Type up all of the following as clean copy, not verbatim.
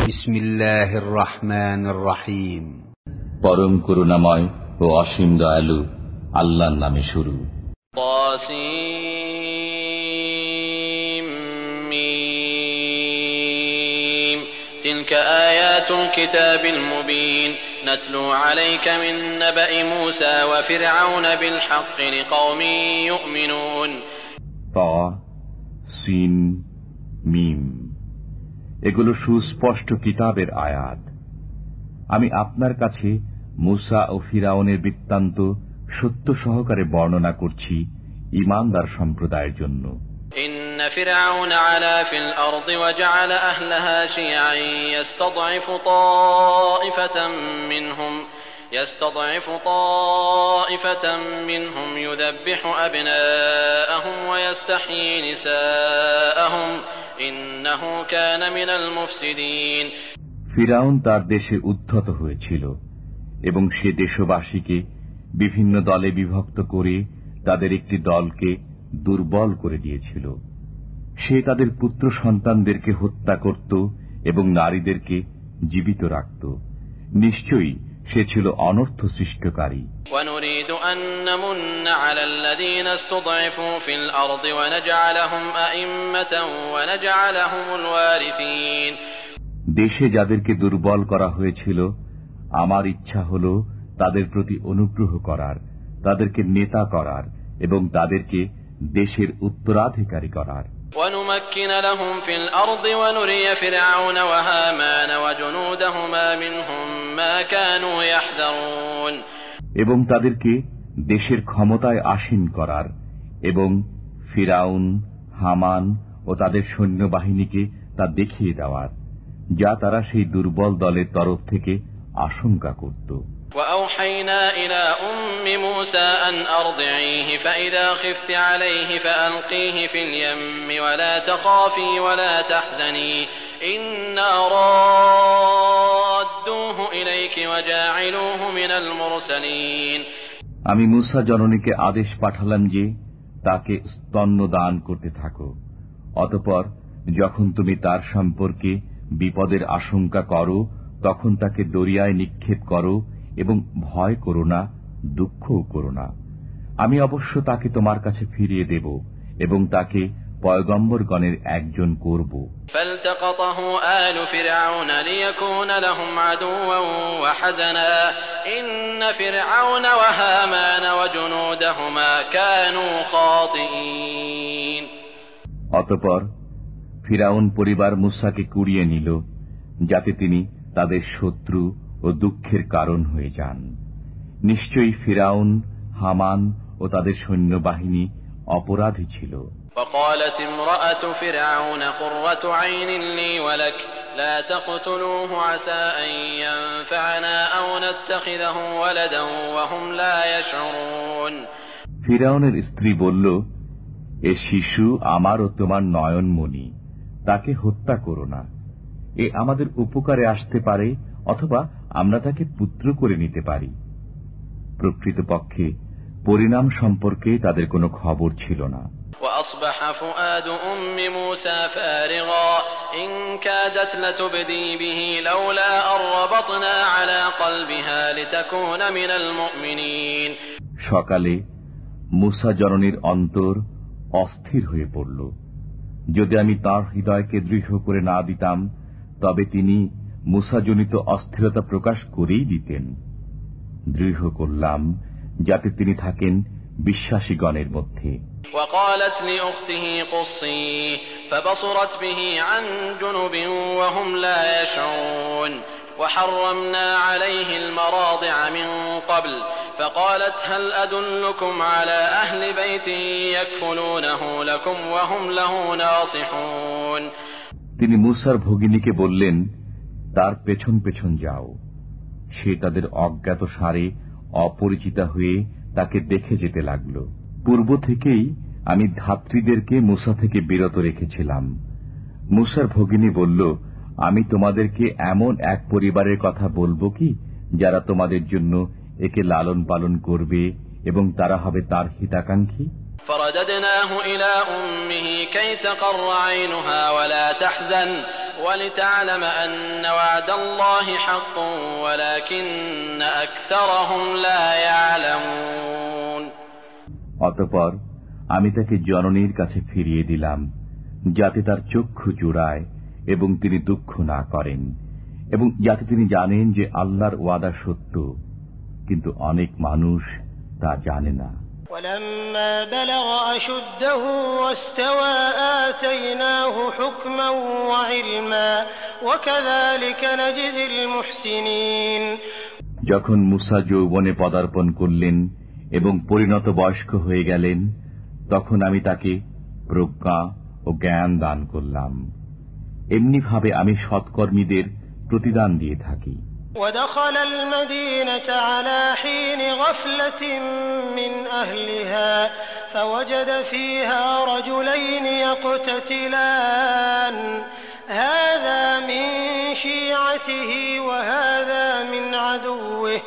বিসমিল্লাহির রহমানির রহিম। পরম করুণাময় ও অসীম দয়ালু আল্লাহর নামে শুরু। তাসিম মিম তিলকা আয়াতুল কিতাবিল মুবিন নাতলু আলাইকা মিন নাবাই মূসা ওয়া ফিরআউন বিল হাক্কি লিকাওমিন ইউমিনুন। তাসিম মিম, এগুলো সুস্পষ্ট কিতাবের আয়াত। আমি আপনার কাছে মূসা ও ফিরআউনের বৃত্তান্ত সত্য সহকারে বর্ণনা করছি ঈমানদার সম্প্রদায়ের জন্য। ইন্না ফিরআউন আলা ফিল আরদি ওয়া জাআলা আহলাহা শিয়া'আন يستضعف طائفة منهم يذبح أبناءهم ويستحيي نساءهم إنه كان من المفسدين। ফিরআউন তার দেশে উদ্ধত হয়েছিল এবং সে দেশবাসীকে বিভিন্ন দলে বিভক্ত করে তাদের একটি দলকে দুর্বল করে দিয়েছিল। সে তাদের পুত্র সন্তানদেরকে হত্যা করত এবং নারীদেরকে জীবিত রাখত। নিশ্চয়ই সে ছিল অনর্থ সৃষ্টিকারী। দেশে যাদেরকে দুর্বল করা হয়েছিল, আমার ইচ্ছা হল তাদের প্রতি অনুগ্রহ করার, তাদেরকে নেতা করার এবং তাদেরকে দেশের উত্তরাধিকারী করার। ونمكن لهم في الأرض ونري فرعون وهامان وجنودهما منهم ما كانوا يحذرون। এবং তাদেরকে দেশের ক্ষমতায় আসীন করার এবং ফিরআউন, হামান ও তাদের সৈন্যবাহিনীকে তা দেখিয়ে দেওয়ার, যা তারা সেই দুর্বল দলের তরফ থেকে আশঙ্কা করত। وأوحينا إلى أم موسى أن أرضعيه فإذا خفت عليه فألقيه في اليم ولا تخافي ولا تحزني إنا رادوه إليك وجاعلوه من المرسلين। আমি মূসা জননীকে আদেশ পাঠালাম যে তাকে স্তন্য দান করতে থাকো। অতঃপর যখন তুমি তার সম্পর্কে বিপদের আশঙ্কা করো, তখন তাকে দরিয়ায় নিক্ষেপ করো এবং ভয় করো না, দুঃখও করো না। আমি অবশ্য তাকে তোমার কাছে ফিরিয়ে দেব এবং তাকে পয়গম্বরগণের একজন করব। فالتقطه آل فرعون ليكون لهم عدوا وحزنا إن فرعون وهامان وجنودهما كانوا خاطئين। অতঃপর ফিরআউন পরিবার মূসাকে কুড়িয়ে নিল, যাতে তিনি তাদের শত্রু ও দুঃখের কারণ হয়ে যান। নিশ্চয়ই ফিরআউন, হামান ও তাদের সৈন্যবাহিনী অপরাধী ছিল। وقالت امرأة فرعون قرة عين لي ولك لا تقتلوه عسى أن ينفعنا أو نتخذه ولدا وهم لا يشعرون। ফিরআউনের স্ত্রী বলল, এ শিশু আমার ও তোমার নয়নমণি, তাকে হত্যা করো না। এ আমাদের উপকারে আসতে পারে, অথবা আমরা তাকে পুত্র করে নিতে পারি। প্রকৃতপক্ষে পরিণাম সম্পর্কে তাদের কোনো খবর ছিল না। وأصبح فؤاد أم موسى فارغا إن كادت لتبدي به لولا أن ربطنا على قلبها لتكون من المؤمنين। সকালে মূসা জননীর অন্তর অস্থির হয়ে পড়ল। যদি আমি তার হৃদয়কে দৃঢ় করে না দিতাম, তবে তিনি মূসাজনিত অস্থিরতা প্রকাশ করেই দিতেন। দৃঢ় করলাম যাতে তিনি থাকেন বিশ্বাসীগণের মধ্যে। وقالت لأخته قصيه فبصرت به عن جنب وهم لا يشعرون وحرمنا عليه المراضع من قبل فقالت هل أدلكم على أهل بيت يكفلونه لكم وهم له ناصحون। তিনি মূসার ভগিনীকে বললেন, তার পেছন পেছন যাও। সে তাদের অজ্ঞাত সারে অপরিচিতা হয়ে তাকে দেখে যেতে লাগল। পূর্ব থেকেই আমি ধাত্রীদেরকে মূসা থেকে বিরত রেখেছিলাম। মূসার ভগিনী বলল, আমি তোমাদেরকে এমন এক পরিবারের কথা বলবো কি, যারা তোমাদের জন্য একে লালন পালন করবে এবং তারা হবে তার হিতাকাঙ্ক্ষী। فرددناه إلى أمه كي تقر عينها ولا تحزن ولتعلم أن وعد الله حق ولكن أكثرهم لا يعلمون. অতঃপর আমি তাকে জননীর কাছে ফিরিয়ে দিলাম, যাতে তার চক্ষু জুড়ায় এবং তিনি দুঃখ না করেন, এবং যাতে তিনি জানেন যে আল্লাহর ওয়াদা সত্য, কিন্তু অনেক মানুষ তা জানে না। ولما بلغ أشده واستوى آتيناه حكما وعلما وكذلك نجزي المحسنين. যখন মুসা যৌবনে পদার্পণ করলেন এবং পরিণত বয়স্ক হয়ে গেলেন, তখন আমি তাকে প্রজ্ঞা ও জ্ঞান দান করলাম। এমনিভাবে আমি সৎকর্মীদের প্রতিদান দিয়ে থাকি। ودخل المدينة على حين غفلة من أهلها فوجد فيها رجلين يقتتلان هذا من شيعته وهذا من عدوه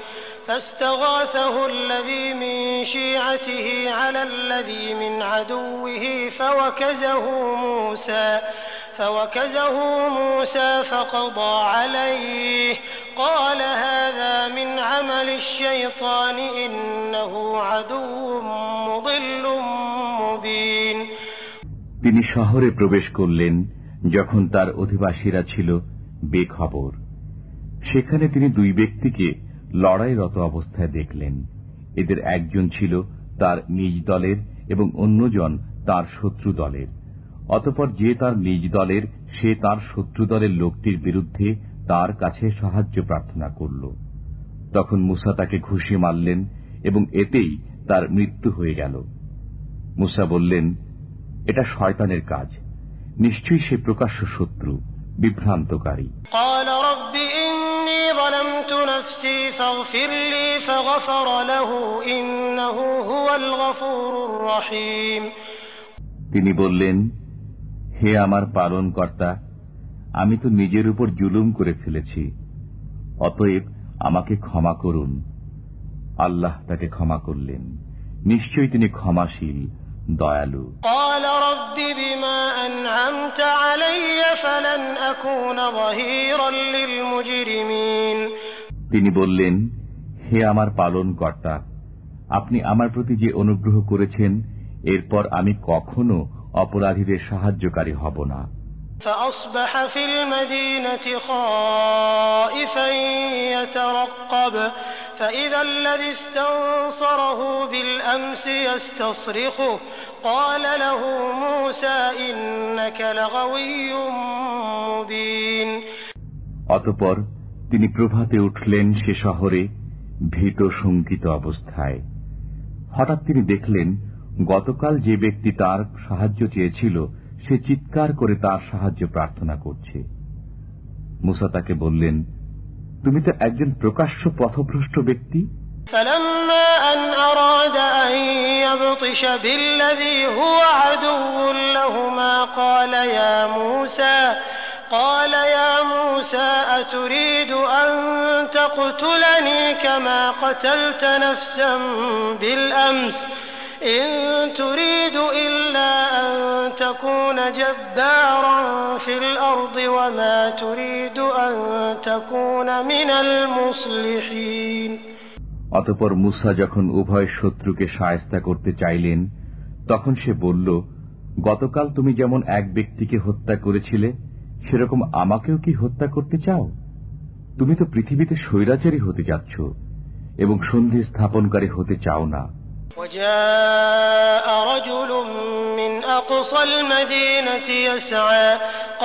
فاستغاثه الذي من شيعته على الذي من عدوه فوكزه موسى فقضى عليه قال هذا من عمل الشيطان إنه عدو مضل مبين. তিনি শহরে প্রবেশ করলেন যখন তার অধিবাসীরা ছিল বেখবর। সেখানে তিনি দুই ব্যক্তিকে লড়াইরত অবস্থায় দেখলেন। এদের একজন ছিল তার নিজ দলের এবং অন্যজন তার শত্রু দলের। অতঃপর যে তার নিজ দলের, সে তার শত্রু দলের লোকটির বিরুদ্ধে তার কাছে সাহায্য প্রার্থনা করল। তখন মুসা তাকে ঘুষি মারলেন এবং এতেই তার মৃত্যু হয়ে গেল। মুসা বললেন, এটা শয়তানের কাজ, নিশ্চয়ই সে প্রকাশ্য শত্রু, বিভ্রান্তকারী। তিনি বললেন, হে আমার পালনকর্তা, আমি তো নিজের উপর জুলুম করে ফেলেছি, অতএব আমাকে ক্ষমা করুন। আল্লাহ তাকে ক্ষমা করলেন, নিশ্চয়ই তিনি ক্ষমাশীল, দয়ালু। তিনি বললেন, হে আমার পালনকর্তা, আপনি আমার প্রতি যে অনুগ্রহ করেছেন, এরপর আমি কখনো অপরাধীদের সাহায্যকারী হব না। فأصبح في المدينة خائفا يترقب فإذا الذي استنصره بالأمس يستصرخه قال له موسى إنك لغوي مبين. অতঃপর তিনি প্রভাতে উঠলেন সে শহরে ভীত শঙ্কিত অবস্থায়। হঠাৎ তিনি দেখলেন গতকাল যে ব্যক্তি তার সাহায্য চেয়েছিল সে চিৎকার করে তার সাহায্য প্রার্থনা করছে। মুসা তাকে বললেন, তুমি তো একজন প্রকাশ্য পথভ্রষ্ট ব্যক্তি। قال يا موسى أتريد أن تقتلني كما قتلت نفسا بالأمس إن تريد إلا أن تكون جبارا في الأرض وما تريد أن تكون من المصلحين. অতঃপর মুসা যখন উভয় শত্রুকে শায়েস্তা করতে চাইলেন, তখন সে বলল, গতকাল তুমি যেমন এক ব্যক্তিকে হত্যা করেছিলে, সেরকম আমাকেও কি হত্যা করতে চাও? তুমি তো পৃথিবীতে স্বৈরাচারী হতে যাচ্ছ এবং সন্ধি স্থাপনকারী হতে চাও না। وجاء رجل من أقصى المدينة يسعى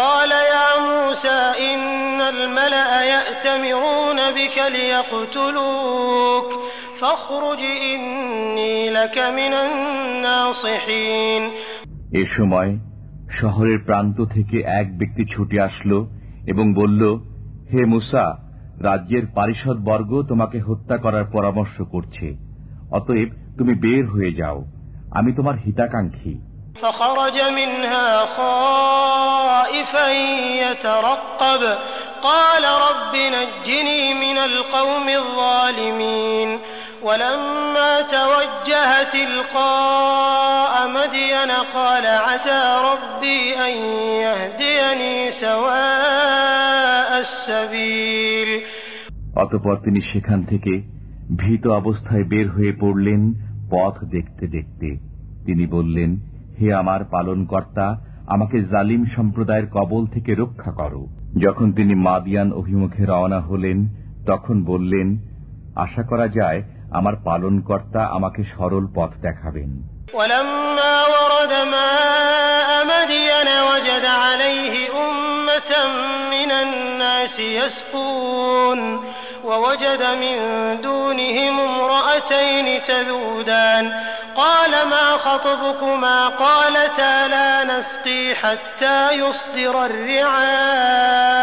قال يا موسى إن الملأ يأتمرون بك ليقتلوك فاخرج إني لك من الناصحين. এ সময় শহরের প্রান্ত থেকে এক ব্যক্তি ছুটে আসলো এবং বলল, হে মুসা, রাজ্যের পারিষদবর্গ তোমাকে হত্যা করার পরামর্শ করছে, অতএব তুমি বের হয়ে যাও, আমি তোমার হিতাকাঙ্ক্ষী। فخرج منها خائفا يترقب قال رب نجني من القوم الظالمين ولما توجه تلقاء مدين قال عسى ربي أن يهديني سواء السبيل। অতঃপর তিনি সেখান থেকে ভীত অবস্থায় বের হয়ে পড়লেন পথ দেখতে দেখতে। তিনি বললেন, হে আমার পালনকর্তা, আমাকে জালিম সম্প্রদায়ের কবল থেকে রক্ষা করো। যখন তিনি মাদিয়ান অভিমুখে রওনা হলেন তখন বললেন, আশা করা যায় আমার পালনকর্তা আমাকে সরল পথ দেখাবেন। ولما ورد ماء مدين وجد عليه أمة من الناس يسقون ووجد من دونهم امرأتين تذودان قال ما خطبكما قالتا لا نسقي حتى يصدر الرعاء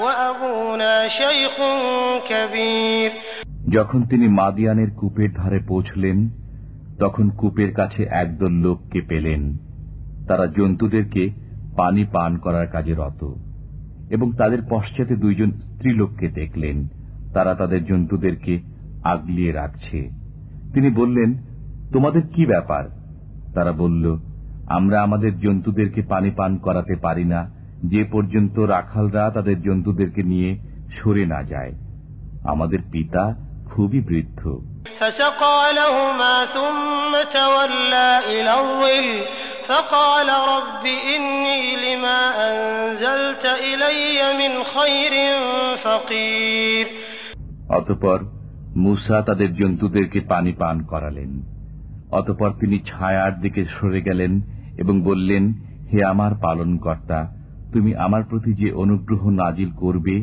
وأبونا شيخ كبير। যখন তিনি মাদিয়ানের কূপের ধারে পৌঁছলেন তখন কূপের কাছে একদল লোককে পেলেন। তারা জন্তুদেরকে পানি পান করার কাজে রত এবং তাদের পশ্চাতে দুইজন স্ত্রীলোককে দেখলেন, তারা তাদের জন্তুদেরকে আগলিয়ে রাখছে। তিনি বললেন, তোমাদের কি ব্যাপার? তারা বলল, আমরা আমাদের জন্তুদেরকে পানি পান করাতে পারি না যে পর্যন্ত রাখালরা তাদের জন্তুদেরকে নিয়ে সরে না যায়। আমাদের পিতা খুবই বৃদ্ধ। فسقى لهما ثم تولى إلى الظل فقال رب إني لما أنزلت إلي من خير فقير। অতঃপর মূসা তাদের জন্তুদেরকে পানি পান করালেন। অতঃপর তিনি ছায়ার দিকে সরে গেলেন এবং বললেন, হে আমার পালনকর্তা, তুমি আমার প্রতি যে অনুগ্রহ নাজিল করবে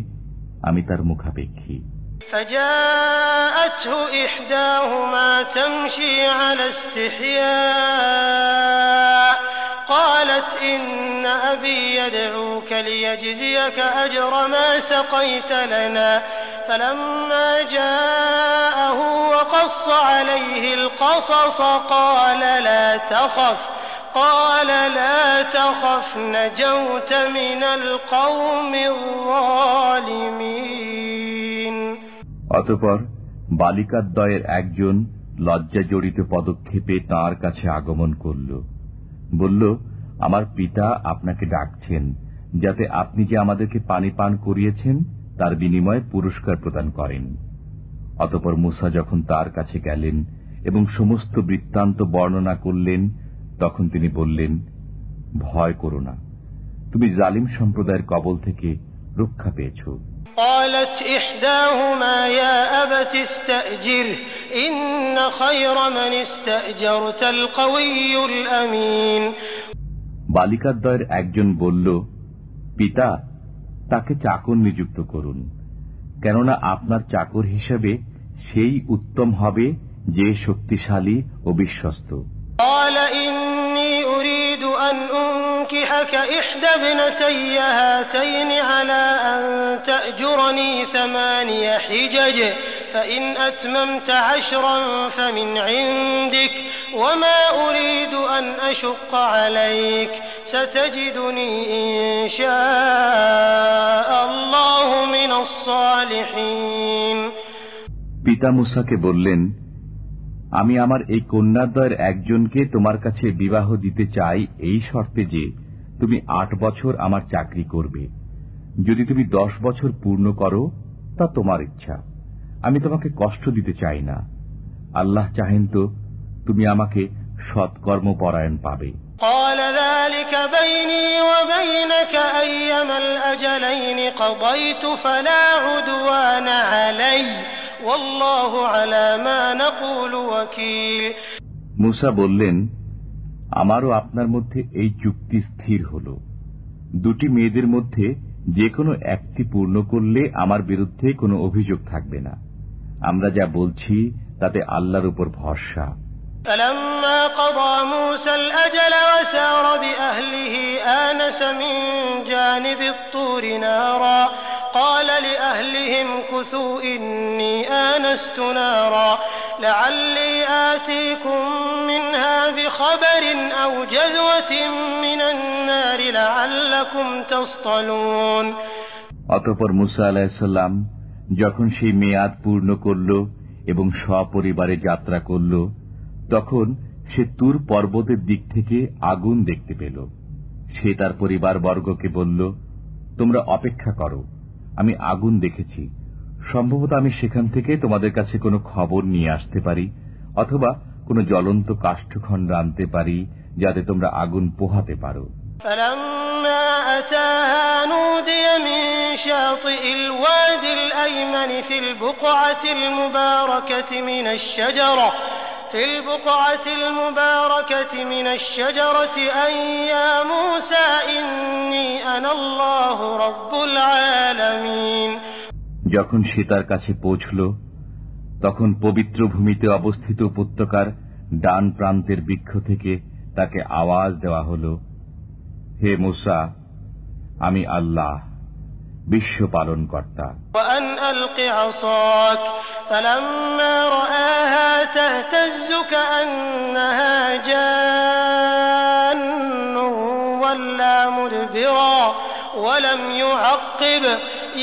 আমি তার মুখাপেক্ষী। فجاءته إحداهما تمشي على استحياء قالت إن أبي يدعوك ليجزيك أجر ما سقيت لنا فلما جاءه وقص عليه القصص قال لا تخف نجوت من القوم الظالمين। অতঃপর বালিকাদ্বয়ের একজন লজ্জা জড়িত পদক্ষেপে তাঁর কাছে আগমন করল, বলল, আমার পিতা আপনাকে ডাকছেন যাতে আপনি যে আমাদেরকে পানি পান করিয়েছেন তার বিনিময়ে পুরস্কার প্রদান করেন। অতঃপর মূসা যখন তার কাছে গেলেন এবং সমস্ত বৃত্তান্ত বর্ণনা করলেন তখন তিনি বললেন, ভয় করো না, তুমি জালিম সম্প্রদায়ের কবল থেকে রক্ষা পেয়েছ। قالت إحداهما يا أبت استأجره إن خير من استأجرت القوي الأمين। বালিকাদ্বয়ের একজন বলল, পিতা, তাকে চাকর নিযুক্ত করুন, কেননা আপনার চাকর হিসেবে সেই উত্তম হবে যে শক্তিশালী ও বিশ্বস্ত। قال إني أريد أن أنكحك إحدى ابنتي هاتين على أن تأجرني 8 حجج فإن أتممت 10 فمن عندك وما أريد أن أشق عليك ستجدني إن شاء الله من الصالحين। পিতা মূসাকে বললেন, আমি আমার এই কন্যাদ্বয়ের একজনকে তোমার কাছে বিবাহ দিতে চাই এই শর্তে যে তুমি 8 বছর আমার চাকরি করবে। যদি তুমি 10 বছর পূর্ণ করো তা তোমার ইচ্ছা, আমি তোমাকে কষ্ট দিতে চাই না। আল্লাহ চাহেন তো তুমি আমাকে সৎকর্মপরায়ণ পাবে। قال ذلك بيني وبينك أيما الأجلين قضيت فلا عدوان علي والله على ما نقول وكيل। মূসা বললেন, আমারও আপনার মধ্যে এই চুক্তি স্থির হল, 2টি মেয়েদের মধ্যে যে কোনো একটি পূর্ণ করলে আমার বিরুদ্ধে কোনো অভিযোগ থাকবে না। আমরা যা বলছি তাতে আল্লাহর উপর ভরসা। فلما قضى موسى الأجل وسار بأهله آنس من جانب الطور نارا قال لأهلهم كثوا إني آنست نارا لعلي آتيكم منها بخبر أو جذوة من النار لعلكم تصطلون। অতঃপর মূসা আলাইহিস সালাম যখন সেই মেয়াদ পূর্ণ করল এবং সপরিবারে যাত্রা করল, তখন সে তুর পর্বতের দিক থেকে আগুন দেখতে পেল। সে তার পরিবারবর্গকে বলল, তোমরা অপেক্ষা করো, আমি আগুন দেখেছি, সম্ভবত আমি সেখান থেকে তোমাদের কাছে কোনো খবর নিয়ে আসতে পারি, অথবা কোনো জ্বলন্ত কাষ্ঠখণ্ড আনতে পারি, যাতে তোমরা আগুন পোহাতে পারো। فلما أتاها نودي من شاطئ الوادي الأيمن في البقعة المباركة من الشجرة أن يا موسى إني أنا الله رب العالمين। যখন সে তার কাছে পৌঁছল, তখন পবিত্র ভূমিতে অবস্থিত উপত্যকার ডান প্রান্তের বৃক্ষ থেকে তাকে আওয়াজ দেওয়া হল, হে মূসা, আমি আল্লাহ, বিশ্ব পালন কর্তা। وأن ألق عصاك فلما رآها تهتز كأنها جان ولا مدبرا ولم يعقب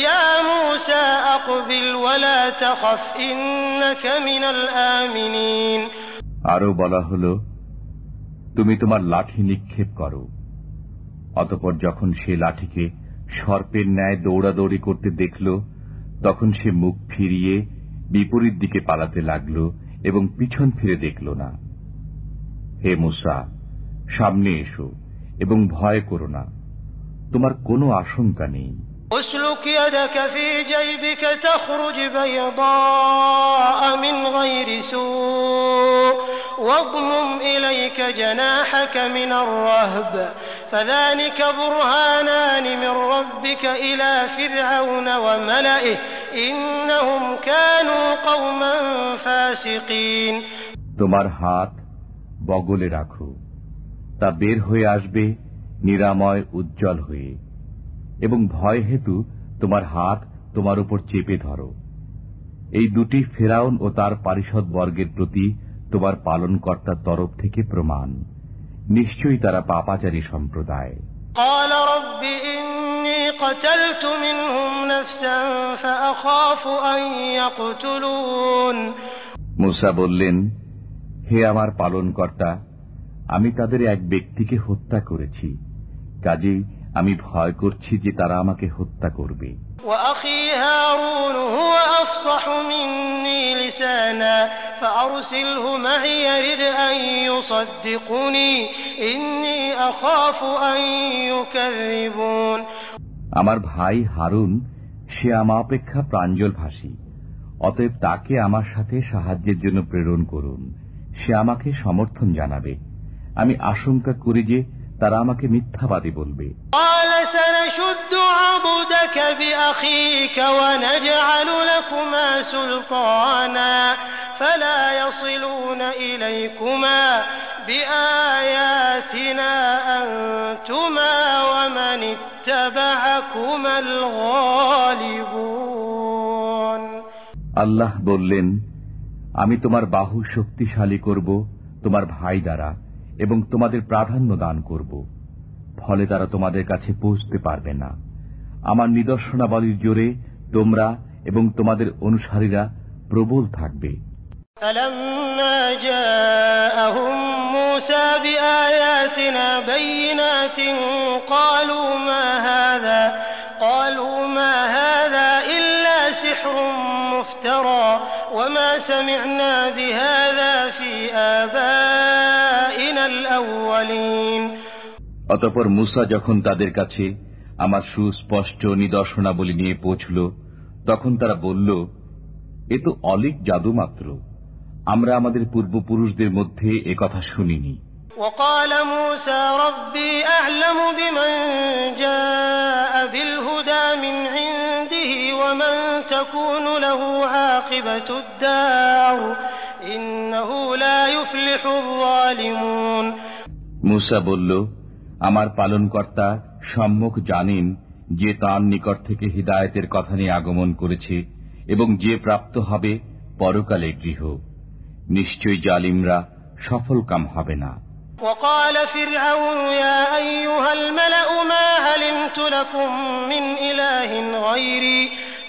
يا موسى أقبل ولا تخف إنك من الآمنين। আরো বলা হল, তুমি তোমার লাঠি নিক্ষেপ করো। অতঃপর যখন সে লাঠিকে সর্পের ন্যায় দৌড়াদৌড়ি করতে দেখল, তখন সে মুখ ফিরিয়ে বিপরীত দিকে পালাতে লাগল এবং পিছন ফিরে দেখল না। হে মূসা, সামনে এসো এবং ভয় করো না, তোমার কোনো আশঙ্কা নেই। اسلك يدك في جيبك تخرج بيضاء من غير سوء واضمم إليك جناحك من الرهب فذلك برهانان من ربك إلى فرعون وملئه إنهم كانوا قوما فاسقين। তোমার হাত বগলে রাখো, তা বের হয়ে আসবে নিরাময় উজ্জ্বল হয়ে, এবং ভয় হেতু তোমার হাত তোমার উপর চেপে ধরো। এই দুটি ফেরাউন ও তার পারিষদ বর্গের প্রতি তোমার পালনকর্তার তরফ থেকে প্রমাণ। নিশ্চয়ই তারা পাপাচারী সম্প্রদায়। قال رب إني قتلت منهم نفسا فأخاف أن يقتلون। মূসা বললেন, হে আমার পালনকর্তা, আমি তাদের এক ব্যক্তিকে হত্যা করেছি, কাজেই আমি ভয় করছি যে তারা আমাকে হত্যা করবে। وأخي هارون هو أفصح مني لسانا فأرسله معي يرد أن يصدقني إني أخاف أن يكذبون। আমার ভাই হারুন, সে আমার অপেক্ষা প্রাঞ্জল ভাষী, অতএব তাকে আমার সাথে সাহায্যের জন্য প্রেরণ করুন, সে আমাকে সমর্থন জানাবে। আমি আশঙ্কা করি যে তারা আমাকে মিথ্যাবাদী বলবে। قال سنشد عضدك بأخيك ونجعل لكما سلطانا فلا يصلون إليكما بآياتنا أنتما ومن اتبعكما الغالبون। আল্লাহ বললেন, আমি তোমার বাহু শক্তিশালী করব তোমার ভাই দ্বারা এবং তোমাদের প্রাধান্য দান করব, ফলে তারা তোমাদের কাছে পৌঁছতে পারবে না। আমার নিদর্শনাবলীর জোরে তোমরা এবং তোমাদের অনুসারীরা প্রবল থাকবে। فلما جاءهم موسى بآياتنا بينات قالوا ما هذا إلا سحر مفترى وما سمعنا بهذا في آبائنا الأولين। অতঃপর মূসা যখন তাদের কাছে আমার সুস্পষ্ট নিদর্শনাবলী নিয়ে পৌঁছল, তখন তারা বলল, এ তো অলীক জাদু মাত্র, আমরা আমাদের পূর্বপুরুষদের মধ্যে এ কথা শুনিনি। وقال موسى ربي أعلم بمن جاء بالهدى من عنده ومن تكون له عاقبة الدار إنه لا يفلح الظالمون। মূসা বলল, আমার পালনকর্তা সম্যক জানেন যে তাঁর নিকট থেকে হিদায়াতের কথা নিয়ে আগমন করেছে এবং যে প্রাপ্ত হবে পরকালে গৃহ। নিশ্চয়ই জালিমরা সফলকাম হবে না। وقال فرعون يا أيها الملأ ما علمت لكم من إله غيري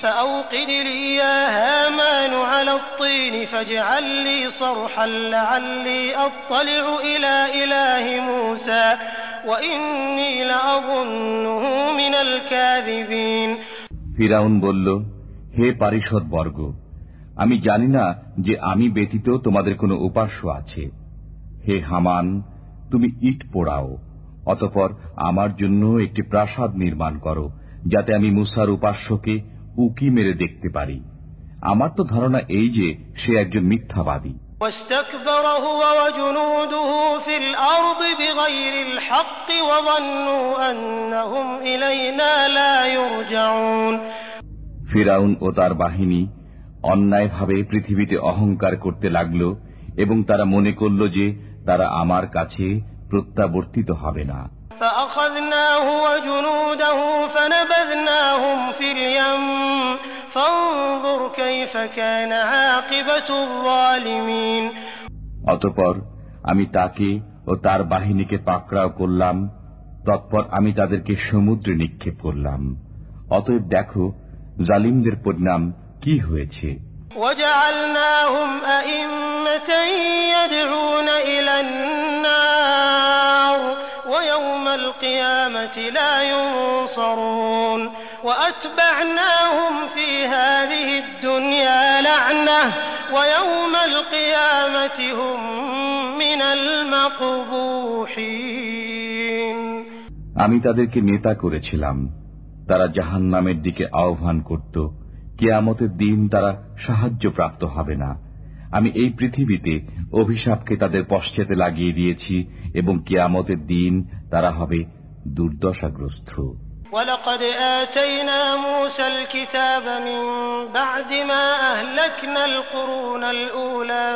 فأوقد لي يا هامان على الطين فاجعل لي صرحا لعلي أطلع إلى إله موسى وإني لأظنه من الكاذبين ফিরাউন বলল, হে পারিষদ বর্গ, আমি জানি না যে আমি ব্যতীত তোমাদের কোনো উপাস্য আছে। হে হামান, তুমি ইট পোড়াও, অতঃপর আমার জন্য একটি প্রাসাদ নির্মাণ করো, যাতে আমি মুসার উপাস্যকে উকি মেরে দেখতে পারি। আমার তো ধারণা এই যে সে একজন মিথ্যাবাদী। واستكبر هو وجنوده في الأرض بغير الحق وظنوا أنهم إلينا لا يرجعون। ফিরাউন ও তার বাহিনী অন্যায়ভাবে পৃথিবীতে অহংকার করতে লাগল এবং তারা মনে করল যে তারা আমার কাছে প্রত্যাবর্তিত হবে না। فأخذناه وجنوده فنبذناهم في اليم فانظر كيف كان عاقبة الظالمين। অতঃপর আমি তাকে ও তার বাহিনীকে পাকড়াও করলাম, তৎপর আমি তাদেরকে সমুদ্রে নিক্ষেপ করলাম। অতএব দেখো জালিমদের পরিণাম কি হয়েছে। وجعلناهم أئمة يدعون إلى النار ويوم القيامة لا ينصرون وأتبعناهم في هذه الدنيا لعنة ويوم القيامة هم من المقبوحين। আমি তাদেরকে নেতা করেছিলাম, তারা জাহান্নামের দিকে আহ্বান করত, কিয়ামতের দিন তারা সাহায্যপ্রাপ্ত হবে না। আমি এই পৃথিবীতে অভিশাপকে তাদের পশ্চাতে লাগিয়ে দিয়েছি এবং কিয়ামতের দিন তারা হবে দুর্দশাগ্রস্ত। ولقد آتينا موسى الكتاب من بعد ما أهلكنا القرون الأولى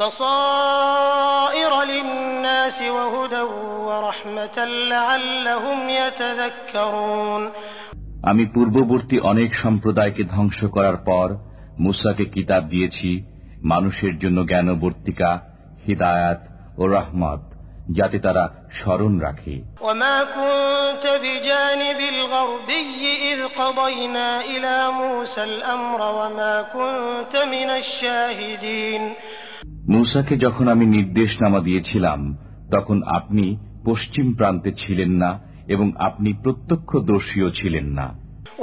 بصائر للناس وهدى ورحمة لعلهم يتذكرون। আমি পূর্ববর্তী অনেক সম্প্রদায়কে ধ্বংস করার পর মুসাকে কিতাব দিয়েছি, মানুষের জন্য জ্ঞানবর্তিকা, হিদায়াত ও রহমত, যাতে তারা স্মরণ রাখে। وما كنت بجانب الغربي إذ قضينا إلى موسى الأمر وما كنت من الشاهدين। মুসাকে যখন আমি নির্দেশনামা দিয়েছিলাম তখন আপনি পশ্চিম প্রান্তে ছিলেন না এবং আপনি প্রত্যক্ষদর্শীও ছিলেন না।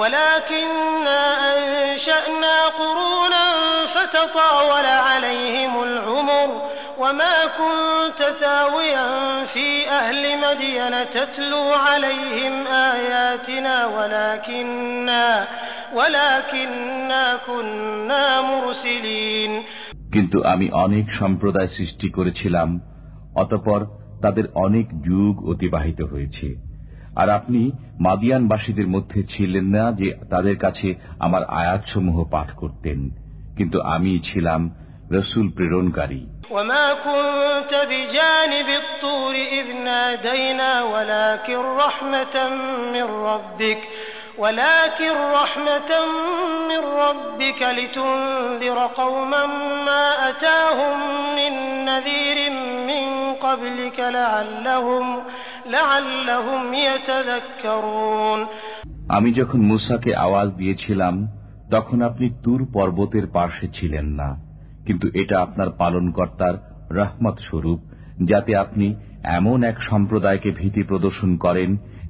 ولكننا أنشأنا قرونا فتطاول عليهم العمر وما كنت ثاويا في أهل مدين تتلو عليهم آياتنا ولكننا كنا مرسلين। কিন্তু আমি অনেক সম্প্রদায় সৃষ্টি করেছিলাম, অতঃপর তাদের অনেক যুগ অতিবাহিত হয়েছে, আর আপনি মাদিয়ানবাসীদের মধ্যে ছিলেন না যে তাদের কাছে আমার আয়াতসমূহ পাঠ করতেন, কিন্তু আমি ছিলাম রসূল প্রেরণকারী। وما كنت بجانب الطور إذ نادينا ولكن رحمة من ربك لتنذر قوما ما أتاهم من نذير من قبلك لعلهم يتذكرون। আমি যখন মুসাকে আওয়াজ দিয়েছিলাম তখন আপনি তুর পর্বতের পাশে ছিলেন না, কিন্তু এটা আপনার পালনকর্তার রহমত স্বরূপ, যাতে আপনি এমন এক সম্প্রদায়কে ভীতি প্রদর্শন করেন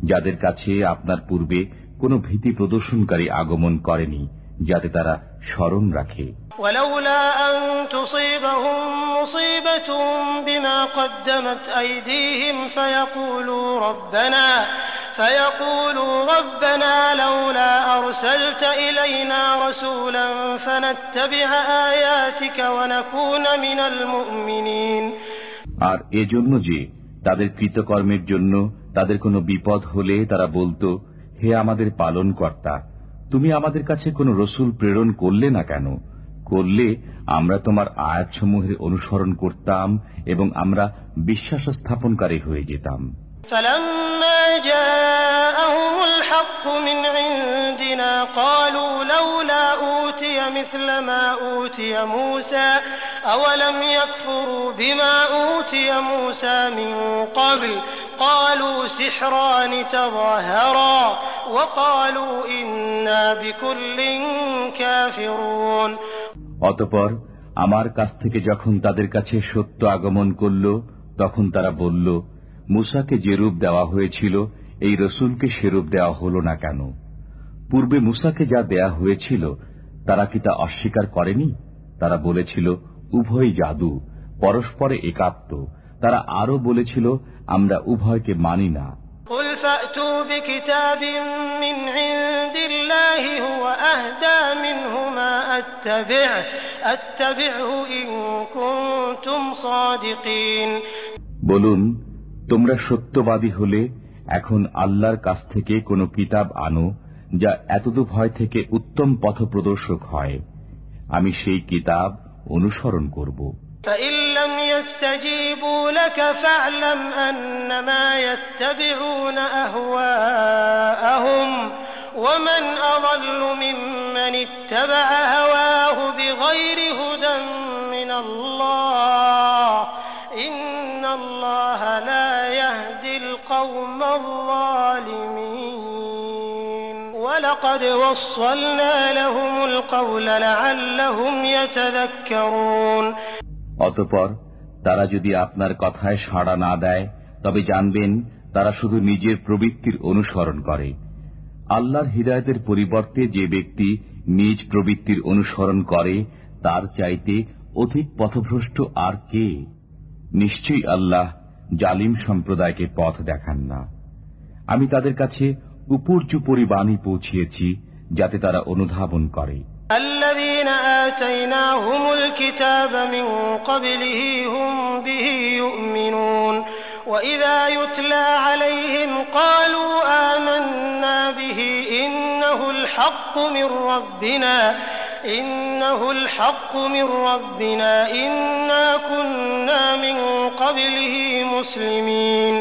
যাদের কাছে আপনার পূর্বে কোনো ভীতি প্রদর্শনকারী আগমন করেনি, যাতে তারা স্মরণ রাখে। ولولا أن تصيبهم مصيبة بما قدمت أيديهم فيقولوا ربنا لولا أرسلت إلينا رسولا فنتبع آياتك ونكون من المؤمنين। আর এজন্য যে তাদের কৃতকর্মের জন্য তাদের কোনো বিপদ হলে তারা বলতো, হে আমাদের পালনকর্তা, তুমি আমাদের কাছে কোনো রসূল প্রেরণ করলে না কেন? করলে আমরা তোমার আয়াতসমূহের অনুসরণ করতাম এবং আমরা বিশ্বাস স্থাপনকারী হয়ে যেতাম। فلما جاءهم الحق من عندنا قالوا لولا أوتي مثل ما أوتي موسى أولم يكفروا بما أوتي موسى من قبل قالوا سحران تظاهرا وقالوا إنا بكل كافرون। অতঃপর আমার কাছ থেকে যখন তাদের কাছে সত্য আগমন করল, তখন তারা বলল, মূসাকে যে রূপ দেওয়া হয়েছিল এই রসূলকে সেরূপ দেওয়া হল না কেন? পূর্বে মূসাকে যা দেয়া হয়েছিল তারা কি তা অস্বীকার করেনি? তারা বলেছিল উভয় জাদু, পরস্পরে একাত্ম। তারা আরো বলেছিল আমরা উভয়কে মানি না। قل فأتوا بكتاب من عند الله هو أهدى منهما أتبعه إن كنتم صادقين। বলুন, তোমরা সত্যবাদী হলে এখন আল্লাহর কাছ থেকে কোনো কিতাব আনো যা এতদূ ভয় থেকে উত্তম পথপ্রদর্শক হয়। আমি সেই কিতাব অনুসরণ করব। فإن لم يستجيبوا لك فاعلم أنما يتبعون أهواءهم ومن أضل ممن اتبع هواه بغير هدى من الله إن الله لا يهدي القوم الظالمين ولقد وصلنا لهم القول لعلهم يتذكرون। অতঃপর তারা যদি আপনার কথায় সাড়া না দেয় তবে জানবেন তারা শুধু নিজের প্রবৃত্তির অনুসরণ করে। আল্লাহর হিদায়াতের পরিবর্তে যে ব্যক্তি নিজ প্রবৃত্তির অনুসরণ করে তার চাইতে অধিক পথভ্রষ্ট আর কে? নিশ্চয়ই আল্লাহ জালিম সম্প্রদায়কে পথ দেখান না। আমি তাদের কাছে উপর্যুপরি বাণী পৌঁছিয়েছি যাতে তারা অনুধাবন করে। الذين آتيناهم الكتاب من قبله هم به يؤمنون وإذا يتلى عليهم قالوا آمنا به إنه الحق من ربنا إنا كنا من قبله مسلمين।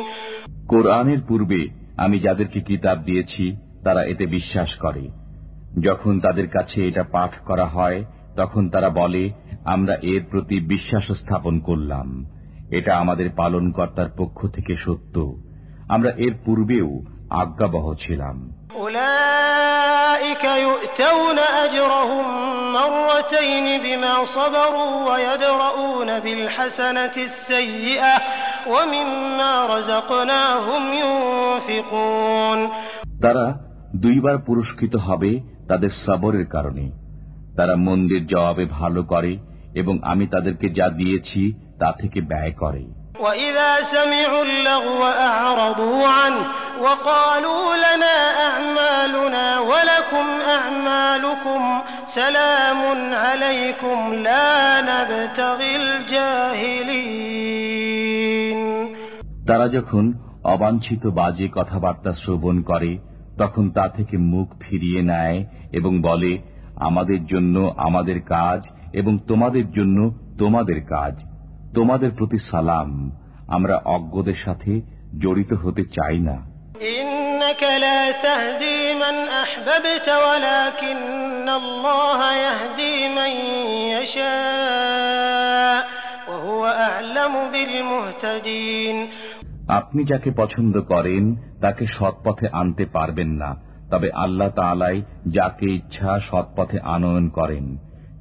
কোরআনের পূর্বে আমি যাদেরকে কিতাব দিয়েছি তারা এতে বিশ্বাস করে। যখন তাদের কাছে এটা পাঠ করা হয় তখন তারা বলে আমরা এর প্রতি বিশ্বাস স্থাপন করলাম। এটা আমাদের পালনকর্তার পক্ষ থেকে সত্য। আমরা এর পূর্বেও আজ্ঞাবহ ছিলাম। أولئك يؤتون أجرهم مرتين بما صبروا ويدرؤون بالحسنة السيئة ومما رزقناهم ينفقون। তারা দুইবার পুরস্কৃত হবে তাদের সবরের কারণে। তারা মন্দের জবাবে ভালো করে এবং আমি তাদেরকে যা দিয়েছি তা থেকে ব্যয় করে। وَإِذَا سَمِعُوا اللَّغْوَ أَعْرَضُوا عَنْهُ وَقَالُوا لَنَا أَعْمَالُنَا وَلَكُمْ أَعْمَالُكُمْ سَلَامٌ عَلَيْكُمْ لَا نَبْتَغِي الْجَاهِلِينَ। তারা যখন অবাঞ্ছিত বাজে কথাবার্তা শ্রবণ করে তখন তা থেকে মুখ ফিরিয়ে নেয় এবং বলে আমাদের জন্য আমাদের কাজ এবং তোমাদের জন্য তোমাদের কাজ, তোমাদের প্রতি সালাম, আমরা অজ্ঞদের সাথে জড়িত হতে চাই না। ইন্নাকা লা তাহদি মান আহবাবতা ওয়ালাকিন্নাল্লাহা ইয়াহদি মান ইয়াশা ওয়া হুয়া আ'লামু বিল মুহতাদিন। আপনি যাকে পছন্দ করেন তাকে সৎপথে আনতে পারবেন না, তবে আল্লাহ তাআলাই যাকে ইচ্ছা সৎপথে আনয়ন করেন।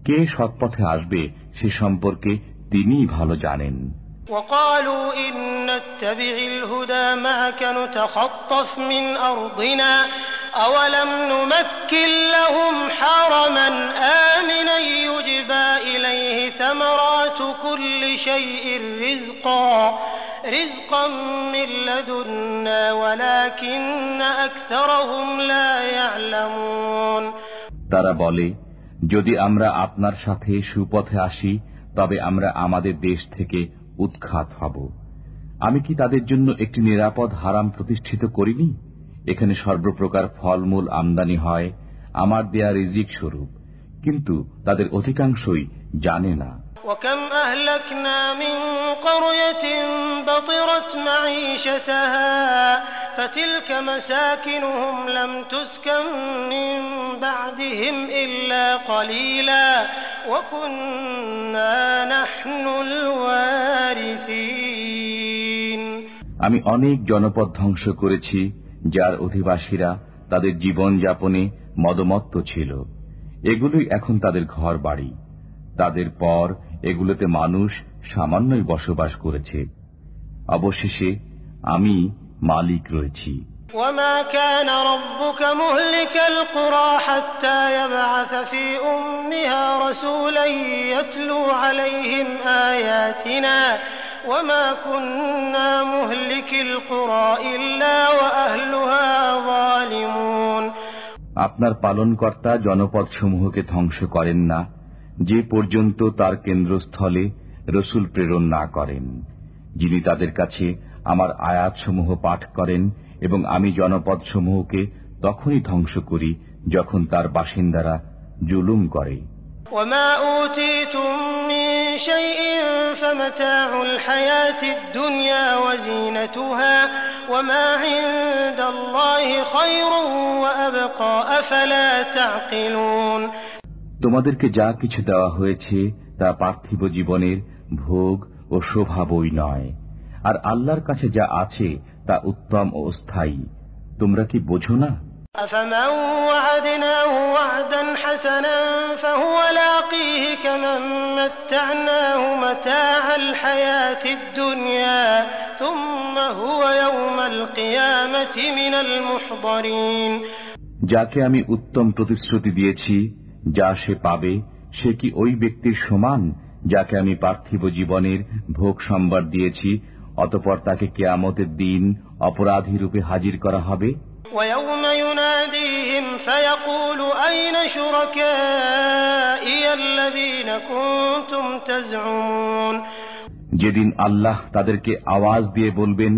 কে সৎপথে আসবে সে সম্পর্কে তিনিই ভালো জানেন। وقالوا إن نتبع الهدى معك نتخطف من أرضنا أولم نمكن لهم حرما آمنا يجبى إليه ثمرات كل شيء رزقا من لدنا ولكن أكثرهم لا يعلمون। তারা বলে যদি আমরা আপনার সাথে সুপথে আসি তবে আমরা আমাদের দেশ থেকে উৎখাত হব। আমি কি তাদের জন্য একটি নিরাপদ হারাম প্রতিষ্ঠিত করিনি? এখানে সর্বপ্রকার ফলমূল আমদানি হয় আমার দেয়া রিজিক স্বরূপ, কিন্তু তাদের অধিকাংশই জানে না। وكم أهلكنا من قرية بطرت معيشتها فتلك مساكنهم لم تسكن من بعدهم إلا قليلا وكنا نحن الوارثين। আমি অনেক জনপদ ধ্বংস করেছি যার অধিবাসীরা তাদের জীবন যাপনে মদমত্ত ছিল। এগুলোই এখন তাদের ঘর বাড়ি। তাদের পর এগুলোতে মানুষ সামান্যই বসবাস করেছে। অবশেষে আমি মালিক রয়েছি। وما كان ربك مهلك القرى حتى يبعث في أمها رسولا يتلو عليهم آياتنا وما كنا مهلك القرى إلا وأهلها ظالمون। আপনার পালনকর্তা জনপদসমূহকে ধ্বংস করেন না যে পর্যন্ত তার কেন্দ্রস্থলে রসুল প্রেরণ না করেন, যিনি তাদের কাছে আমার আয়াতসমূহ পাঠ করেন, এবং আমি জনপদসমূহকে তখনই ধ্বংস করি যখন তার বাসিন্দারা জুলুম করে। وما أوتيتم من شيء فمتاع الحياة الدنيا وزينتها وما عند الله خير وأبقى أفلا تعقلون। তোমাদেরকে যা কিছু দেওয়া হয়েছে তা পার্থিব জীবনের ভোগ ও শোভা বই নয়, আর আল্লাহর কাছে যা আছে তা উত্তম ও স্থায়ী। তোমরা কি বোঝো না? أفمن وعدناه وعدا حسنا فهو لاقيه كمن متعناه متاع الحياة الدنيا ثم هو يوم القيامة من المحضرين। যাকে আমি উত্তম প্রতিশ্রুতি দিয়েছি যা সে পাবে, সে কি ওই ব্যক্তির সমান যাকে আমি পার্থিব জীবনের ভোগ সম্ভার দিয়েছি, অতঃপর তাকে কিয়ামতের দিন অপরাধী রূপে হাজির করা হবে। ويوم يناديهم فيقول أين شركائي الذين كنتم تزعمون। যেদিন আল্লাহ তাদেরকে আওয়াজ দিয়ে বলবেন,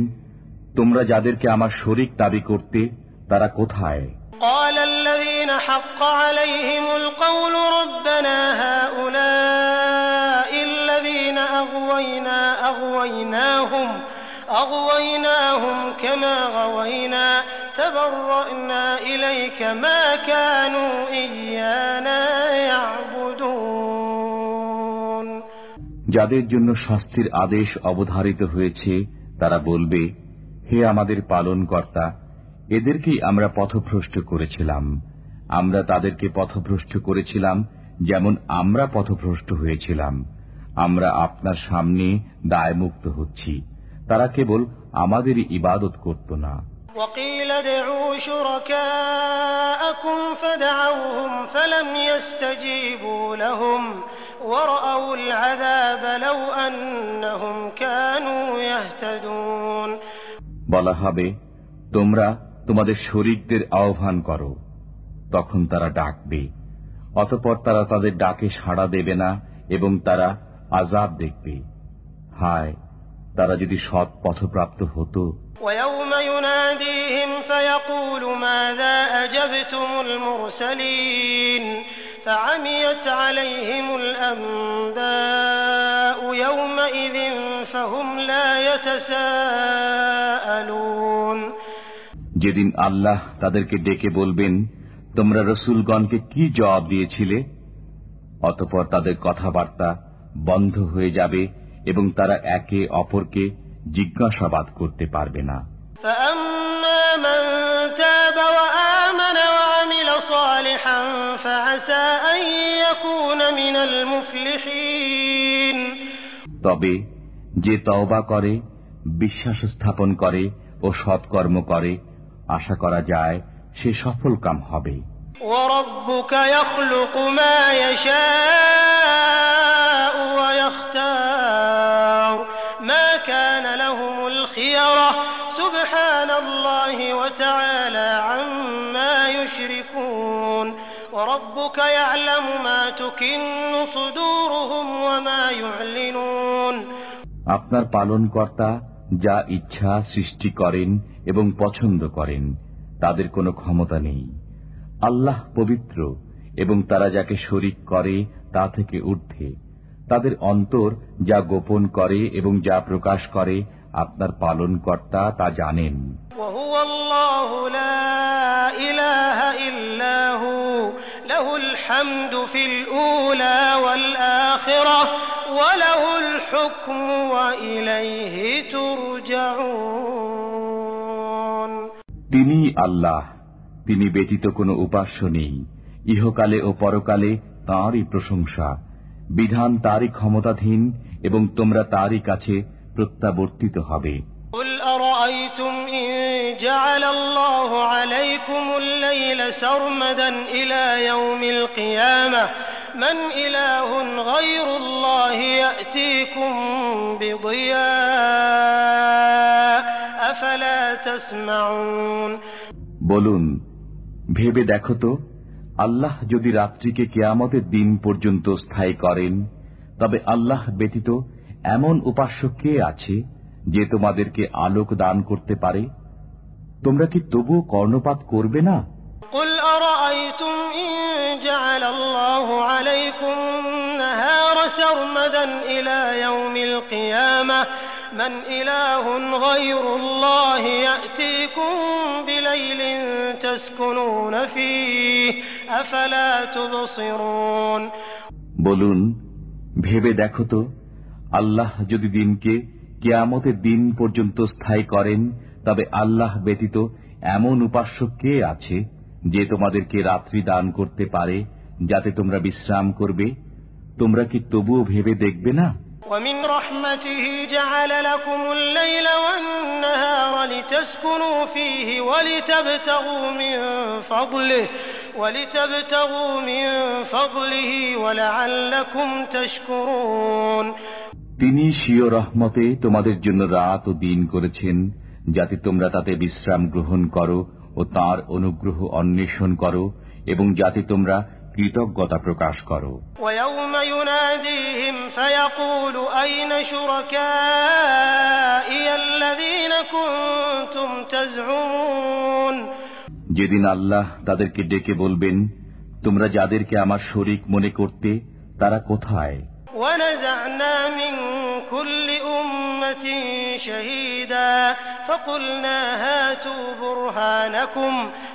তোমরা যাদেরকে আমার শরীক দাবি করতে তারা কোথায়? قال الذين حق عليهم القول ربنا هؤلاء الذين أغويناهم كما غوينا تبرأنا إليك ما كانوا إيانا يعبدون। যাদের জন্য শাস্তির আদেশ অবধারিত হয়েছে তারা বলবে, হে আমাদের পালনকর্তা, এদেরকেই আমরা পথভ্রষ্ট করেছিলাম। আমরা তাদেরকে পথভ্রষ্ট করেছিলাম যেমন আমরা পথভ্রষ্ট হয়েছিলাম। আমরা আপনার সামনে দায়মুক্ত হচ্ছি। তারা কেবল আমাদেরই ইবাদত করত না। وقيل ادعوا شركاءكم فدعوهم فلم يستجيبوا لهم ورأوا العذاب لو أنهم كانوا يهتدون। বলা হবে, তোমরা তোমাদের শরীকদের আহ্বান করো, তখন তারা ডাকবে, অতঃপর তারা তাদের ডাকে সাড়া দেবে না এবং তারা আযাব দেখবে। হায়, তারা যদি সৎ পথপ্রাপ্ত হতো। ويوم يناديهم فيقول ماذا أجبتم المرسلين فعميت عليهم الأنباء يومئذ فهم لا يتساءلون। যেদিন আল্লাহ তাদেরকে ডেকে বলবেন, তোমরা রাসূলগণকে কি জবাব দিয়েছিলে, অতঃপর তাদের কথাবার্তা বন্ধ হয়ে যাবে এবং তারা একে অপরকে জিজ্ঞাসাবাদ করতে পারবে না। فأما من تاب وآمن وعمل صالحا فعسى أن يكون من المفلحين। তবে যে তওবা করে, বিশ্বাস স্থাপন করে ও সৎকর্ম করে, আশা করা যায় সে সফলকাম হবে। وَرَبُّكَ يَخْلُقُ مَا يَشَاءُ وَيَخْتَارُ مَا كَانَ لَهُمُ الْخِيَرَةُ سُبْحَانَ اللَّهِ وَتَعَالَى عَمَّا يُشْرِكُونَ وَرَبُّكَ يَعْلَمُ مَا تُكِنُّ صُدُورُهُمْ وَمَا يُعْلِنُونَ। আপনার পালনকর্তা যা ইচ্ছা সৃষ্টি করেন এবং পছন্দ করেন, তাদের কোনো ক্ষমতা নেই। আল্লাহ পবিত্র এবং তারা যাকে শরীক করে তা থেকে ঊর্ধ্বে। তাদের অন্তর যা গোপন করে এবং যা প্রকাশ করে আপনার পালনকর্তা তা জানেন। وهو الله لا إله إلا هو له الحمد في الأولى والآخرة وله الحكم وإليه ترجعون। তিনি আল্লাহ, তিনি ব্যতীত কোনো উপাস্য নেই। ইহকালে ও পরকালে তাঁরই প্রশংসা। বিধান তাঁরই ক্ষমতাধীন এবং তোমরা তাঁরই কাছে প্রত্যাবর্তিত হবে। قل أرأيتم إن جعل الله عليكم الليل سرمدا إلى يوم القيامة من إله غير الله يأتيكم بضياء أفلا تسمعون। বলুন, ভেবে দেখো তো, আল্লাহ যদি রাত্রিকে কিয়ামতের দিন পর্যন্ত স্থায়ী করেন, তবে আল্লাহ ব্যতীত এমন উপাস্য কে আছে যে তোমাদেরকে আলোক দান করতে পারে? তোমরা কি তবুও কর্ণপাত করবে না? قل أرأيتم إن جعل الله عليكم النهار سرمدا إلى يوم القيامة من إله غير الله يأتيكم بليل تسكنون فيه أفلا تبصرون। বলুন, ভেবে দেখো তো, আল্লাহ যদি দিনকে কিয়ামতের দিন পর্যন্ত স্থায়ী করেন, তবে আল্লাহ ব্যতীত এমন উপাস্য কে আছে যে তোমাদেরকে রাত্রি দান করতে পারে যাতে তোমরা বিশ্রাম করবে? তোমরা কি তবুও ভেবে দেখবে না? ومن رحمته جعل لكم الليل والنهار لتسكنوا فيه ولتبتغوا من فضله ولعلكم تشكرون। তিনি স্বীয় রহমতে তোমাদের জন্য রাত ও দিন করেছেন যাতে তোমরা তাতে বিশ্রাম গ্রহণ করো ও তাঁর অনুগ্রহ অন্বেষণ করো এবং যাতে তোমরা কৃতজ্ঞতা প্রকাশ করো। ويوم يناديهم فيقول أين شركائي الذين كنتم تزعمون। যেদিন আল্লাহ তাদেরকে ডেকে বলবেন, তোমরা যাদেরকে আমার শরীক মনে করতে তারা কোথায়? ونزعنا من كل أمة شهيدا فقلنا هاتوا برهانكم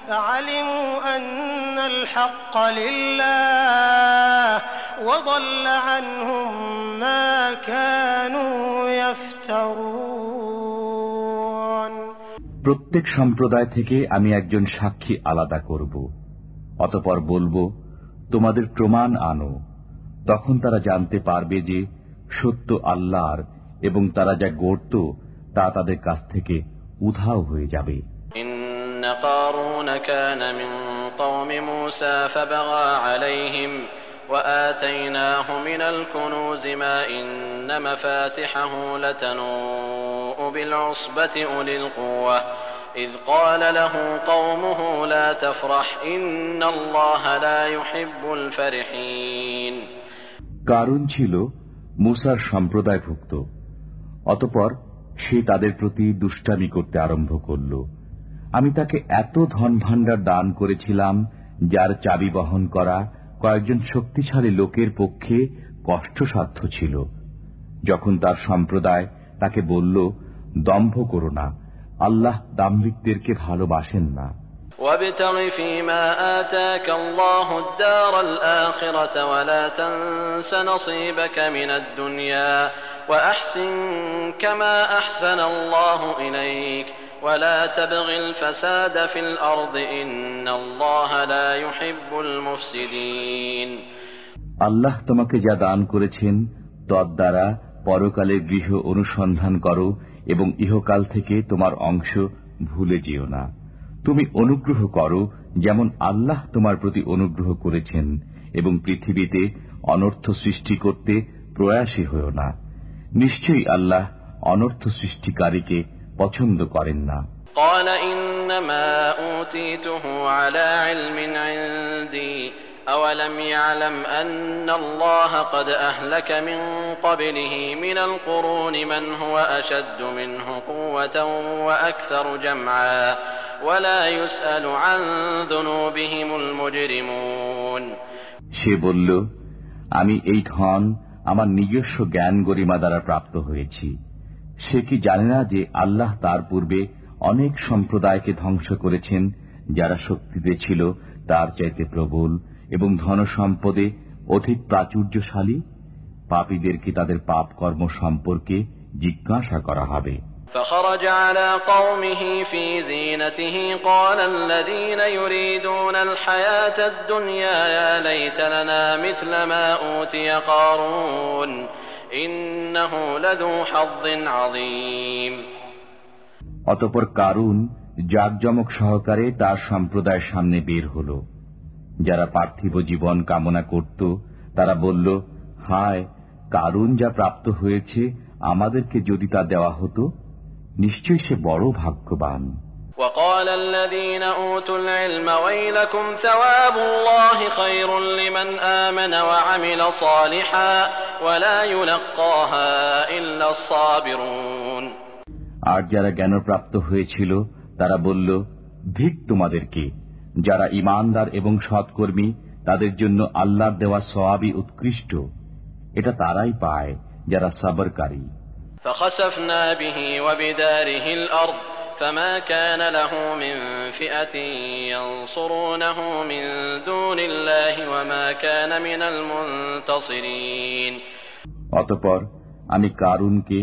فعلموا أن الحق لله وضل عنهم ما كانوا يفترون। প্রত্যেক সম্প্রদায় থেকে আমি একজন সাক্ষী আলাদা করব, অতঃপর বলবো, তোমাদের প্রমাণ আনো। তখন তারা জানতে পারবে যে সত্য আল্লাহর এবং তারা যা গড়ত তা তাদের কাছ থেকে উধাও হয়ে যাবে। إن قارون كان من قوم موسى فبغى عليهم وآتيناه من الكنوز ما إن مفاتحه لتنوء بالعصبة أولي القوة إذ قال له قومه لا تفرح إن الله لا يحب الفرحين। কারণ ছিল মুসার সম্প্রদায়ভুক্ত, অতঃপর সে তাদের প্রতি দুষ্টামি করতে আরম্ভ করল। আমি তাকে এত ধন ভাণ্ডার দান করেছিলাম যার চাবি বহন করা কয়েকজন শক্তিশালী লোকের পক্ষে কষ্টসাধ্য ছিল। যখন তার সম্প্রদায় তাকে বলল, দম্ভ করো না, আল্লাহ দাম্ভিকদেরকে ভালোবাসেন না। وابتغ فيما آتاك الله الدار الآخرة ولا تنس نصيبك من الدنيا وأحسن كما أحسن الله إليك ولا تبغ الفساد في الأرض إن الله لا يحب المفسدين। আল্লাহ তোমাকে যা দান করেছেন তদ্বারা পরকালের গৃহ অনুসন্ধান করো এবং ইহকাল থেকে তোমার অংশ ভুলে যেও না। তুমি অনুগ্রহ করো যেমন আল্লাহ তোমার প্রতি অনুগ্রহ করেছেন এবং পৃথিবীতে অনর্থ সৃষ্টি করতে প্রয়াসী হও না। নিশ্চয়ই আল্লাহ অনর্থ সৃষ্টিকারীকে পছন্দ করেন না। قال إنما أوتيته على علم عندي أولم يعلم أن الله قد أهلك من قبله من القرون من هو أشد منه قوة وأكثر جمعا ولا يسأل عن ذنوبهم المجرمون। সে বলল, আমি এই ধন আমার নিজস্ব জ্ঞান গরিমা দ্বারা প্রাপ্ত হয়েছি। সে কি জানে না যে আল্লাহ তার পূর্বে অনেক সম্প্রদায়কে ধ্বংস করেছেন যারা শক্তিতে ছিল তার চাইতে প্রবল এবং ধনসম্পদে অধিক প্রাচুর্যশালী? পাপীদের কি তাদের পাপ কর্ম সম্পর্কে জিজ্ঞাসা করা হবে? فخرج على قومه في زينته قال الذين يريدون الحياة الدنيا يا ليت لنا مثل ما أوتي قارون إنه لذو حظ عظيم। অতঃপর কারুন জাঁকজমক সহকারে তার সম্প্রদায়ের সামনে বের হল। যারা পার্থিব জীবন কামনা করত তারা বলল, হায়, কারুন যা প্রাপ্ত হয়েছে আমাদেরকে যদি তা দেওয়া হতো, নিশ্চয়ই সে বড় ভাগ্যবান। وقال الذين أوتوا العلم ويلكم ثواب الله خير لمن آمن وعمل صالحا ولا يلقاها إلا الصابرون। আর যারা জ্ঞানপ্রাপ্ত হয়েছিল তারা বলল, ধিক তোমাদেরকে, যারা ঈমানদার এবং সৎকর্মী তাদের জন্য আল্লাহর দেওয়া সওয়াবই উৎকৃষ্ট। এটা তারাই পায় যারা সবরকারী। فخسفنا به وبداره الأرض فما كان له من فئة ينصرونه من دون الله وما كان من المنتصرين। অতঃপর আমি কারুনকে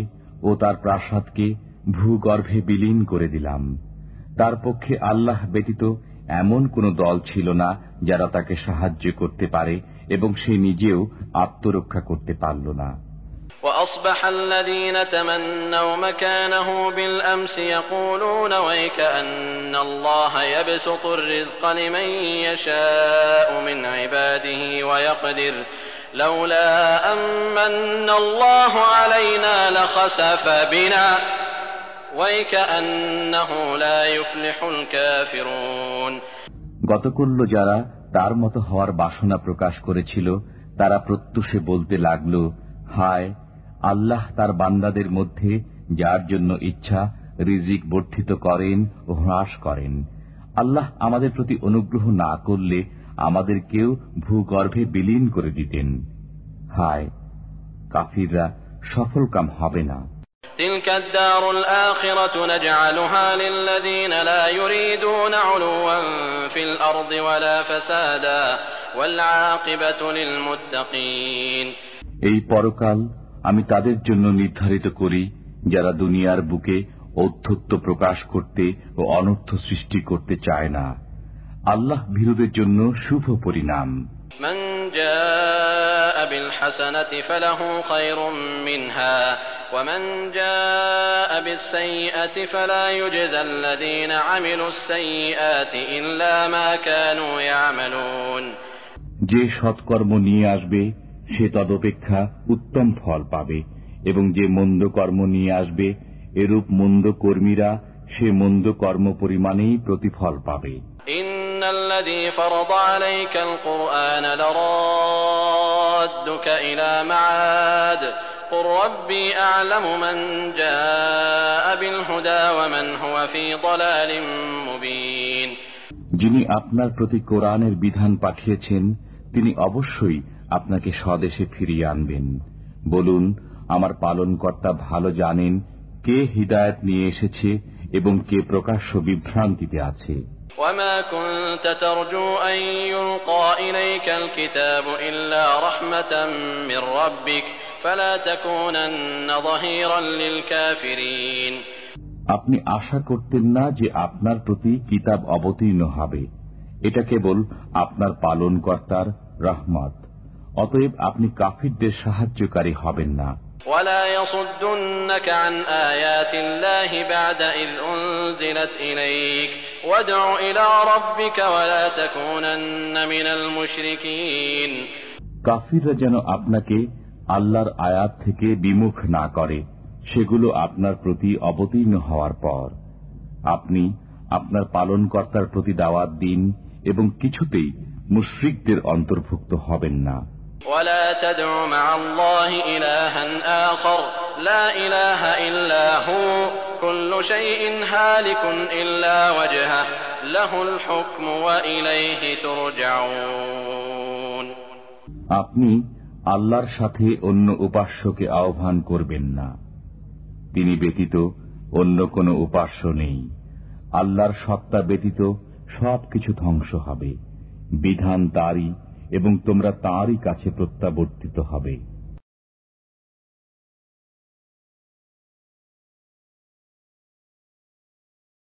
ও তার প্রাসাদকে ভূগর্ভে বিলীন করে দিলাম। তার পক্ষে আল্লাহ ব্যতীত এমন কোন দল ছিল না যারা তাকে সাহায্য করতে পারে, এবং সে নিজেও আত্মরক্ষা করতে পারল না। وأصبح الذين تمنوا مكانه بالأمس يقولون ويكأن الله يبسط الرزق لمن يشاء من عباده ويقدر لولا أمن الله علينا لخسف بنا ويكأنه لا يفلح الكافرون। গতকল্য যারা তার মতো হওয়ার বাসনা প্রকাশ করেছিল তারা প্রত্যুষে বলতে লাগল, হায়, আল্লাহ তার বান্দাদের মধ্যে যার জন্য ইচ্ছা রিজিক বর্ধিত করেন ও হ্রাস করেন। আল্লাহ আমাদের প্রতি অনুগ্রহ না করলে আমাদেরকেও ভূগর্ভে বিলীন করে দিতেন। হায়, কাফিররা সফলকাম হবে না। تلك الدار الآخرة نجعلها للذين لا يريدون علوا في الأرض ولا فسادا والعاقبة للمتقين। এই পরকাল আমি তাদের জন্য নির্ধারিত করি যারা দুনিয়ার বুকে ঔদ্ধত্য প্রকাশ করতে ও অনর্থ সৃষ্টি করতে চায় না। আল্লাহ ভীরুদের জন্য শুভ পরিণাম। من جاء بالحسنة فله خير منها ومن جاء بالسيئة فلا يجزى الذين عملوا السيئات إلا ما كانوا يعملون। যে সৎকর্ম নিয়ে আসবে সে তদপেক্ষা উত্তম ফল পাবে, এবং যে মন্দ কর্ম নিয়ে আসবে এরূপ মন্দ কর্মীরা সে মন্দ কর্ম পরিমাণেই প্রতিফল পাবে। ইন্নাল্লাযী ফারাদা আলাইকাল কুরআন লারাদ্দুকা ইলা মাআদ কুর রাব্বী আ'লামু মান জাআ বিল হুদা ওয়া মান হুয়া ফী দালালিম মুবিন। যিনি আপনার প্রতি কোরআনের বিধান পাঠিয়েছেন তিনি অবশ্যই আপনাকে স্বদেশে ফিরিয়ে আনবেন। বলুন, আমার পালনকর্তা ভালো জানেন কে হিদায়াত নিয়ে এসেছে এবং কে প্রকাশ্য বিভ্রান্তিতে আছে। ওয়ামা কুনতা তারজু আন ইউলকা ইলাইকাল কিতাবু ইল্লা রাহমাতাম মির রাব্বিক ফালা তাকুনান্না যাহিরান লিল কাফিরিন। আপনি আশা করতেন না যে আপনার প্রতি কিতাব অবতীর্ণ হবে, এটা কেবল আপনার পালনকর্তার রহমত, অতএব আপনি কাফিরদের সাহায্যকারী হবেন না। ওয়ালা ইয়াসুদ্দুন্নাকা আন আয়াতিল্লাহি বা'দা ইয উনজিলাত ইলাইক ওয়াদ'ু ইলা রাব্বিকা ওয়ালা তাকুনান্না মিনাল মুশরিকিন। কাফিররা যেন আপনাকে আল্লাহর আয়াত থেকে বিমুখ না করে, সেগুলো আপনার প্রতি অবতীর্ণ হওয়ার পর। আপনি আপনার পালনকর্তার প্রতি দাওয়াত দিন এবং কিছুতেই মুশরিকদের অন্তর্ভুক্ত হবেন না। ওয়ালা তাদউ মা'আল্লাহি ইলাহান আখার লা ইলাহা ইল্লা হু কুল্লু শাইইন হালিকুন ইল্লা ওয়াজহাহু লাহুল হুকমু ওয়া ইলাইহি তুরজাউন। আপনি আল্লাহর সাথে অন্য উপাস্যকে আহ্বান করবেন না। তিনি ব্যতীত অন্য কোনো উপাস্য নেই। আল্লাহর সত্তা ব্যতীত সবকিছু ধ্বংস হবে। বিধান তারই এবং তোমরা তাঁরই কাছে প্রত্যাবর্তিত হবে।